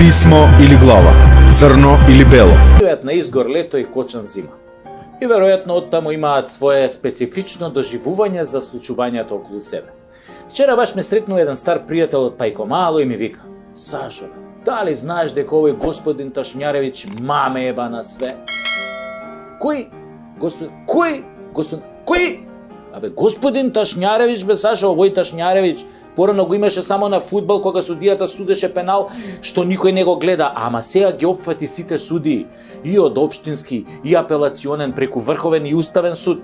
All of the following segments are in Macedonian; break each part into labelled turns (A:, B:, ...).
A: писмо или глава, црно или бело.
B: На изгор лето и кочан зима. И веројатно оттаму имаат свое специфично доживување за случувањата околу себе. Вчера баш ме сретнува еден стар пријател од Пајко Мало и ми вика: Сашо, дали знаеш дека овој господин Ташњаревиќ маме еба на све? Кој? Кој? Абе, господин Ташњаревиќ, бе, Сашо, овој Ташњаревиќ, порано го имаше само на фудбал кога судијата судеше пенал, што никој не го гледа, ама сега ги опфати сите судии, и од општински, и апелационен, преку Врховен и Уставен суд.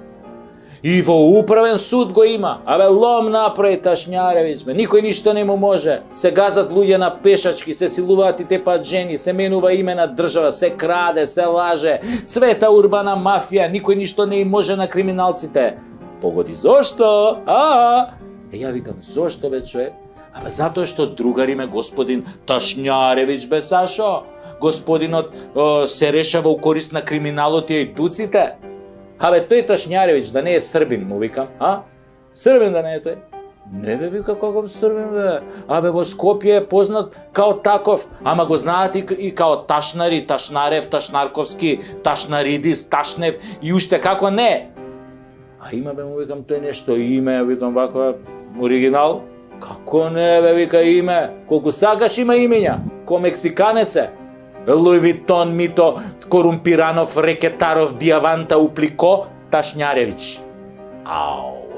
B: И во Управен суд го има. Абе, лом направи Ташњаревиќ, бе, никој ништо не му може. Се газат луѓе на пешачки, се силуваат и тепаат жени, се менува име на држава, се краде, се лаже, цвета урбана мафија, никој ништо не им може на криминалците. Погоди, зошто? Ја викам, зошто бе, човек? Абе, затоа што другар име господин Ташњаревиќ, бе, Сашо. Господинот се решава у корист на криминалот и ајдуците. Абе, тој Ташњаревиќ да не е србин, му викам, Србин да не е тој? Не бе, вика, каков србин, бе? Абе, во Скопје е познат као таков, ама го знаат и као Ташнари, Ташнарев, Ташнарковски, Ташнаридис, Ташнев и уште како не. А има, бе, му викам, тој нешто име, викам, вака, оригинал? Како не, бе, вика, име? Колку сакаш има имења, ко мексиканец е. Луј Витон, Мито, Корумпиранов, Рекетаров, Диаванта, Уплико, Ташњаревиќ.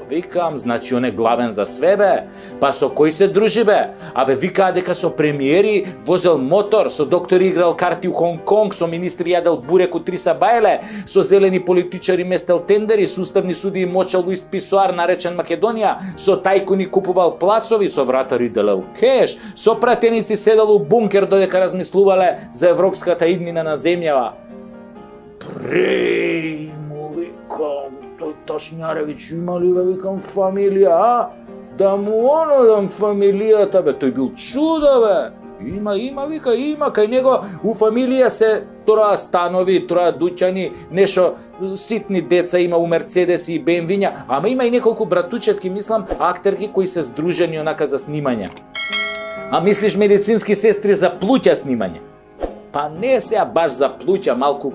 B: Викам, значи он е главен за све, бе. Па со кој се дружи, бе? Абе, викаа дека со премиери возел мотор, со доктори играл карти у Хонг Конг, со министри јадел бурек у Триса Бајле, со зелени политичари местел тендери, со уставни судии мочал у ист писоар наречен Македонија, со тајкуни купувал плацови, со вратари делел кеш, со пратеници седел у бункер додека размислувале за европската иднина на земјава. Му викам, тој Ташњаревиќ има ли, бе, викам, фамилија, Да му дам фамилијата, бе, тој бил чудо, бе. Има, вика, има, кај него у фамилија се троа станови, троа дуќани, нешто ситни деца има у Мерцедеси и БМВ-ња, ама има и неколку братучетки, мислам, актерки кои се здружени онака за снимање. А мислиш медицински сестри за плуќа снимање? Па не сега баш за плуќа, малку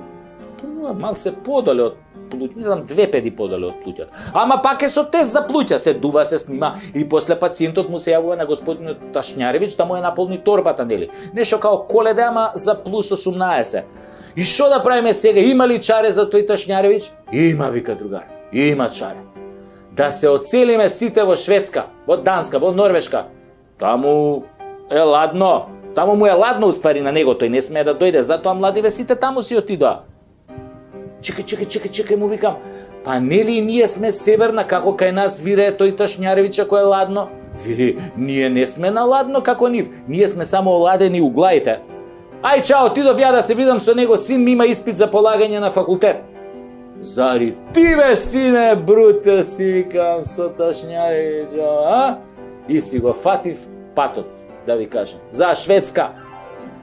B: се подоле од плуќа, мислам 2 педи подоле од плуќата. Ама пак е со тест за плуќа, се дува, се снима и после пациентот му се јавува на господинот Ташњаревиќ да му ја наполни торбата, нели? Нешто као Коледа, ама за плюс 18. И што да правиме сега? Има ли чаре за тој Ташњаревиќ? Има, вика другар. Има чаре. Да се оцелиме сите во Шведска, во Данска, во Норвешка. Таму е ладно. Таму му е ладно уствари на него, тој не смее да дојде, затоа младиве сите таму си отидоа. Чекај, му викам. Па нели ние сме северна, како кај нас вирее тој Ташњаревиќ ако е ладно? Вели, ние не сме на ладно како нив, ние сме само оладени у главите. Ај, чао, отидов ја да се видам со него, син ми има испит за полагање на факултет. Зари ти, бе, сине, бруте, си викам со Ташњаревиќ, И си го фатив патот, да ви кажам, за Шведска.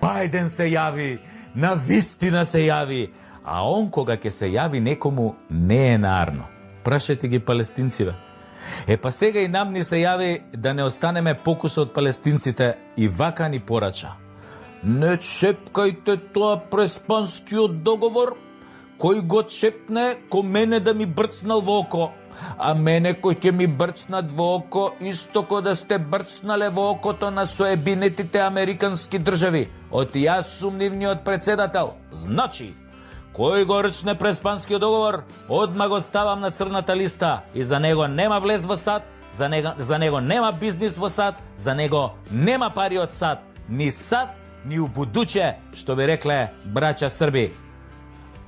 C: Бајден се јави, навистина се јави, а он кога ќе се јави некому не е нарно. Прашајте ги палестинциве. Па сега и нам ни се јави да не останеме покуса од палестинците и вака ни порача. Не чепкајте тоа преспанскиот договор, кој го чепне, ко мене да ми брцнал во око, а мене кој ќе ми брцнат во око, исто ко да сте брцнале во окото на соебинетите американски држави. Од јас сум нивниот председател. Значи, кој го рчне преспанскиот договор, одма го ставам на црната листа и за него нема влез во САД, за него нема бизнис во САД, за него нема пари од САД, ни САД, ни у будуće, што би рекле браќа Срби.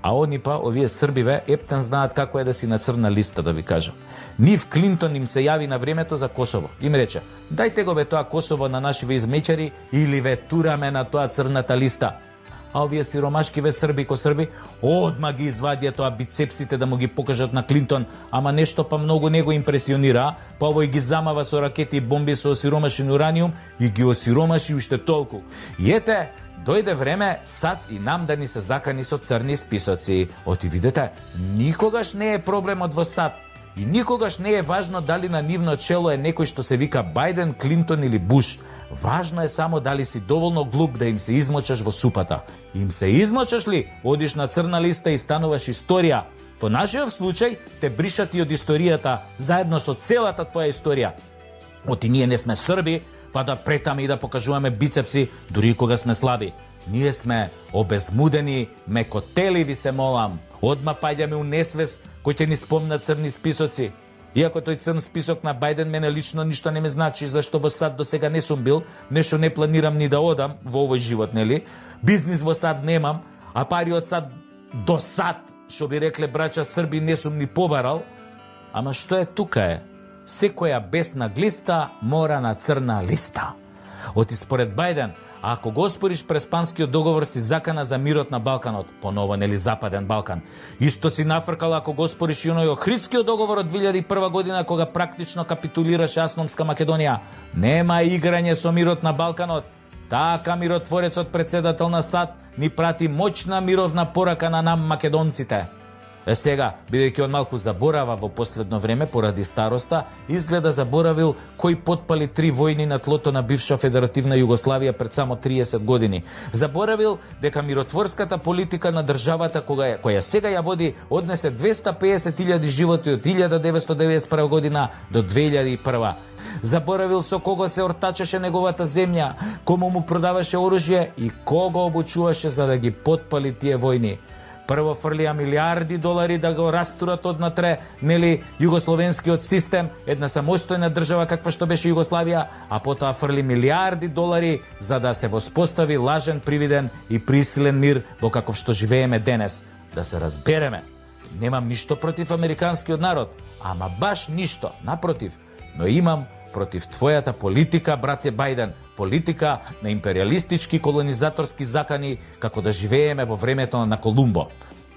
C: А они па, овие Србиве, ептен знаат како е да си на црна листа, да ви кажам. Нив Клинтон им се јави на времето за Косово. Им рече, дајте го бе тоа Косово на нашиве измечари или ве тураме на тоа црната листа. А овие сиромашкиве Срби ко Срби, одма ги извадија тоа бицепсите да му ги покажат на Клинтон, ама нешто па многу не го импресионира, па овој ги замава со ракети и бомби со осиромашен ураниум и ги осиромаши уште толку. И ете, дојде време САД и нам да ни се закани со црни списоци. Оти видете, никогаш не е проблемот во САД. И никогаш не е важно дали на нивно чело е некој што се вика Бајден, Клинтон или Буш. Важно е само дали си доволно глуп да им се измочаш во супата. Им се измочаш ли, одиш на црна листа и стануваш историја. Во нашиот случај те бришат и од историјата, заедно со целата твоја историја. Оти ние не сме Срби, па да претаме и да покажуваме бицепси, дури кога сме слаби. Ние сме обезмудени, мекотели, ви се молам. Одма паѓаме у несвес кој ќе ни спомна црни списоци. Иако тој црн список на Бајден мене лично ништо не ме значи, зашто во САД до сега не сум бил, нешто не планирам ни да одам во овој живот, нели? Бизнис во САД немам, а пари од САД до САД, што би рекле браќа Срби, не сум ни побарал. Ама што е тука е? Секоја бесна глиста мора на црна листа. Оти според Бајден, ако го оспориш Преспанскиот договор, си закана за мирот на Балканот, поново нели Западен Балкан. Исто си нафркал ако го оспориш и оној Охридскиот договор од 2001 година, кога практично капитулираше Автономска Македонија. Нема играње со мирот на Балканот. Така миротворецот председател на САД ни прати моćна мировна порака на нам македонците. Сега, бидејќи он малку заборава во последно време поради староста, изгледа заборавил кој потпали 3 војни на тлото на бивша федеративна Југославија пред само 30 години. Заборавил дека миротворската политика на државата која сега ја води однесе 250.000 животи од 1991 година до 2001. Заборавил со кого се ортачеше неговата земја, кому му продаваше оружје и кого обучуваше за да ги потпали тие војни. Прво фрлија милиарди долари да го растурат однатре, нели, југословенскиот систем, една самостојна држава каква што беше Југославија, а потоа фрли милиарди долари за да се воспостави лажен, привиден и присилен мир во каков што живееме денес. Да се разбереме, немам ништо против американскиот народ, ама баш ништо, напротив, но имам против твојата политика, брате Бајден, политика на империалистички колонизаторски закани, како да живееме во времето на Колумбо.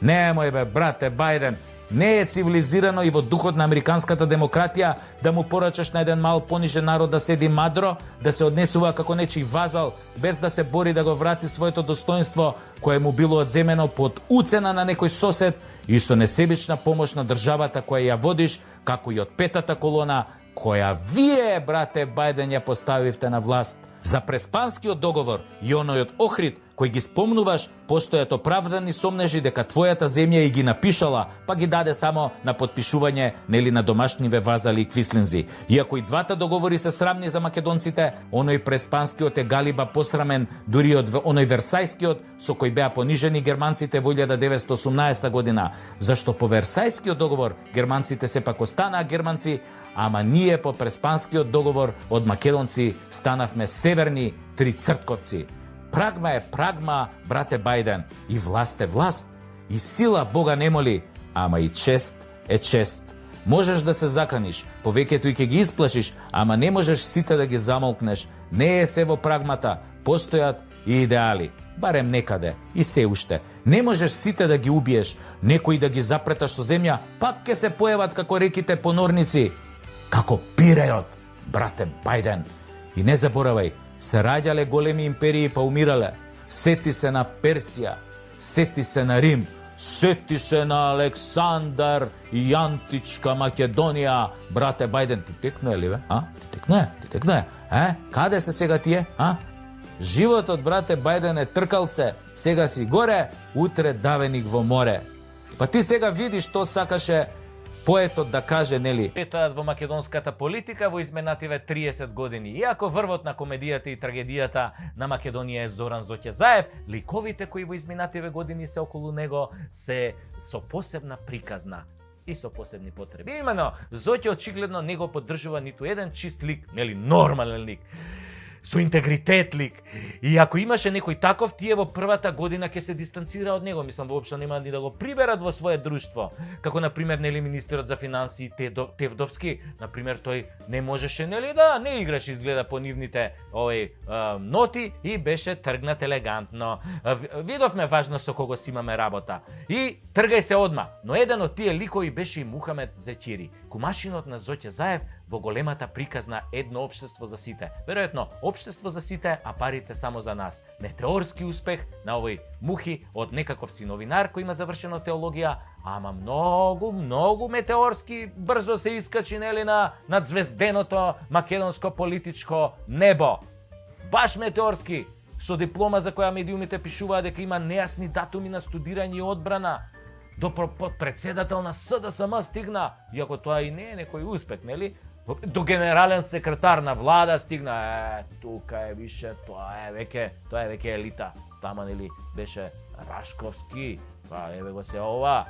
C: Немој бе, брате Бајден, не е цивилизирано и во духот на американската демократија да му порачаш на еден мал понижен народ да седи мадро, да се однесува како нечи вазал, без да се бори да го врати своето достоинство, кое му било одземено под уцена на некој сосед и со несебична помош на државата која ја водиш, како и од петата колона, која вие, брате Бајден, ја поставивте на власт. За Преспанскиот договор и оној од Охрид, кој ги спомнуваш, постојат оправдани сомнежи дека твојата земја и ги напишала, па ги даде само на подпишување, нели на домашниве вазали и квислинзи. Иако и двата договори се срамни за македонците, оној Преспанскиот е галиба посрамен дури од оној Версајскиот, со кој беа понижени германците во 1918 година. Зашто по Версајскиот договор германците сепак останаа германци, ама ние по Преспанскиот договор од македонци станавме северни трицртковци. Прагма е прагма, брате Бајден, и власт е власт, и сила Бога не моли, ама и чест е чест. Можеш да се заканиш, повеќето и ќе ги исплашиш, ама не можеш сите да ги замолкнеш. Не е се во прагмата, постојат и идеали. Барем некаде, и се уште. Не можеш сите да ги убиеш, некои да ги запреташ со земја, пак ќе се појават како реките понорници, како пирејот, брате Бајден. И не заборавај, се раѓале големи империи па умирале. Сети се на Персија, сети се на Рим, сети се на Александар и Античка Македонија. Брате Бајден, ти текнуе ли бе? Ти текнуе? Каде се сега тие? Животот, брате Бајден, е тркалце. Сега си горе, утре давеник во море. Па ти сега видиш што сакаше поетот да каже, нели? Петојат во македонската политика во изминативе 30 години. Иако врвот на комедијата и трагедијата на Македонија е Зоран Зоќезаев, ликовите кои во изминативе години се околу него се со посебна приказна и со посебни потреби. Имено, Зоќе очигледно не го поддржува ниту еден чист лик, нели нормален лик, со интегритет лик. И ако имаше некој таков, тие во првата година ќе се дистанцира од него. Мислам, воопшто нема ни да го приберат во свое друштво. Како, например, нели министерот за финансии Тевдовски, например, тој не можеше, нели, да не играш, изгледа по нивните ноти и беше тргнат елегантно. Видовме важно со кого си имаме работа. И тргај се одма. Но еден од тие ликови беше и Мухамед Зеќири, кумашинот на Зоќезаев во големата приказна Едно општество за сите. Веројатно, општество за сите, а парите само за нас. Метеорски успех на овој Мухи од некаков си новинар кој има завршено теологија, ама многу метеорски брзо се искачи, нели, над звезденото македонско политичко небо.
B: баш метеорски, со диплома за која медиумите пишуваат дека има нејасни датуми на студирање и одбрана. До председател на СДСМ стигна, иако тоа и не е некој успех, нели? До генерален секретар на влада стигна. Тука е више, тоа е веќе елита. Тама нели беше Рашковски, па еве го се ова,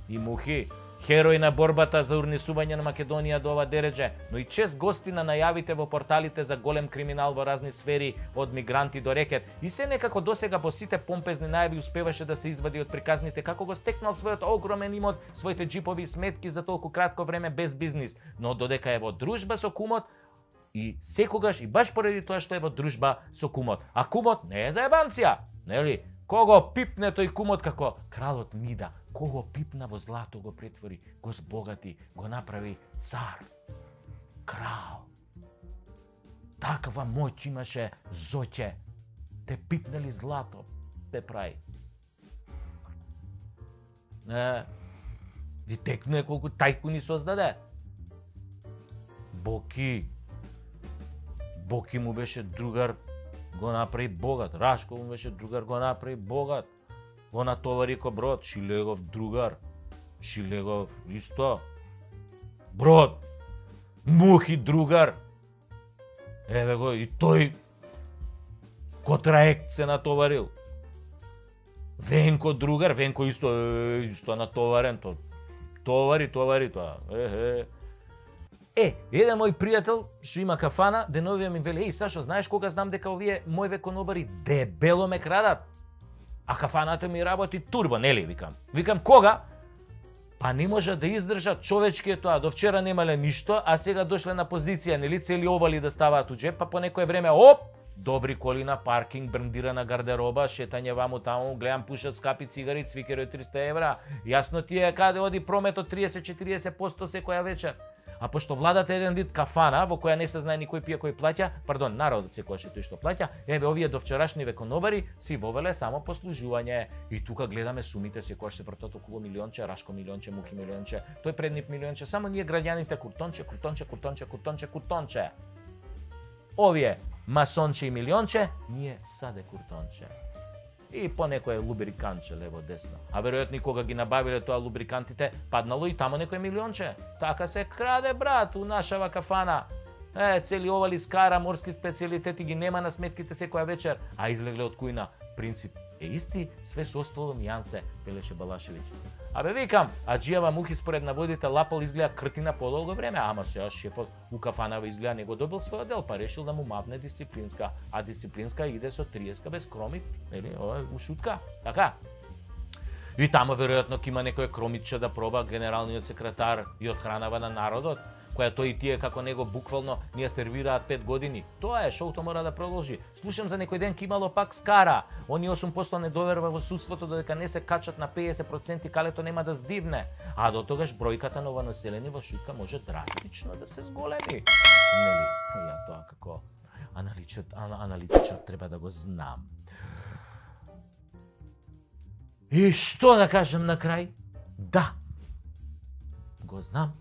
B: и Мухи, херој на борбата за урнесување на Македонија до ова дередже, но и чест гости на најавите во порталите за голем криминал во разни сфери, од мигранти до рекет. И се некако досега по сите помпезни најави успеваше да се извади од приказните како го стекнал својот огромен имот, своите джипови и сметки за толку кратко време без бизнис, но додека е во дружба со кумот, и секогаш, и баш поради тоа што е во дружба со кумот. А кумот не е заебанција, нели? Кого пипне тој кумот како кралот Мида, кого пипна во злато го претвори, го збогати, го направи цар, крал. Таква моќ имаше Зоќе, те пипнали злато, те прави. Ви текнуе колку тајкуни создаде. Боки му беше другар, го направи богат. Рашко му беше другар, го направи богат. Го натовари ко Брод, Шилегов другар. Шилегов исто. Брод. Мухи другар. Еве го и тој ко траект се натоварил. Венко другар, Венко исто натоварен, товари тоа. Еден мој пријател што има кафана, деновија ми вели: Сашо, знаеш кога знам дека овие мојве конобари дебело ме крадат? А кафаната ми работи турбо, нели, викам. Викам, кога? Па не може да издржат човечки е тоа. До вчера немале ништо, а сега дошле на позиција, нели, цели овали да ставаат у джеп, па по некое време, добри коли на паркинг, брендирана гардероба, шетање ваму таму, гледам пушат скапи цигари, цвикери од 300 евра. Јасно ти е каде оди прометот 30-40% секоја вечер. А пошто владата е еден вид кафана, во која не се знае никој пие кој плаќа, народот секојаш е тој што плаќа, еве овие до вчерашниве конобари си вовеле само послужување. И тука гледаме сумите секојаш се вртат околу милионче, Рашко милионче, Мухи милионче, тој преднив милионче, само ние граѓаните куртонче. Овие масонче и милионче, ние саде куртонче. И по некое лубриканче лево десно. А веројатно кога ги набавиле тоа лубрикантите, паднало и тамо некој милионче. Така се краде, брат, у нашава кафана. Цели овали скара, морски специјалитети ги нема на сметките секоја вечер, а излегле од кујна. Принцип е исти, све со остало нијансе, велеше Балашевиќ. Абе викам, аџијава Мухи според наводите лапал изгледа кртина подолго време, ама сега шефот у кафанава изгледа не го добил својот дел, па решил да му мавне дисциплинска, а дисциплинска иде со 30 без кромит, нели, ова е ушутка, така? И тамо веројатно ќе има некој кромитче да проба генералниот секретар и одхранава на народот, која тој и тие како него буквално ние сервираат 5 години. Тоа е, шоуто мора да продолжи. Слушам за некој ден ке имало пак скара. Они 8% не доверува во судството додека не се качат на 50% калето нема да здивне. А до тогаш бројката новонаселени во Шутка може драстично да се зголеми. Нели, ја тоа како аналитичар треба да го знам. И што да кажем на крај? Да, го знам.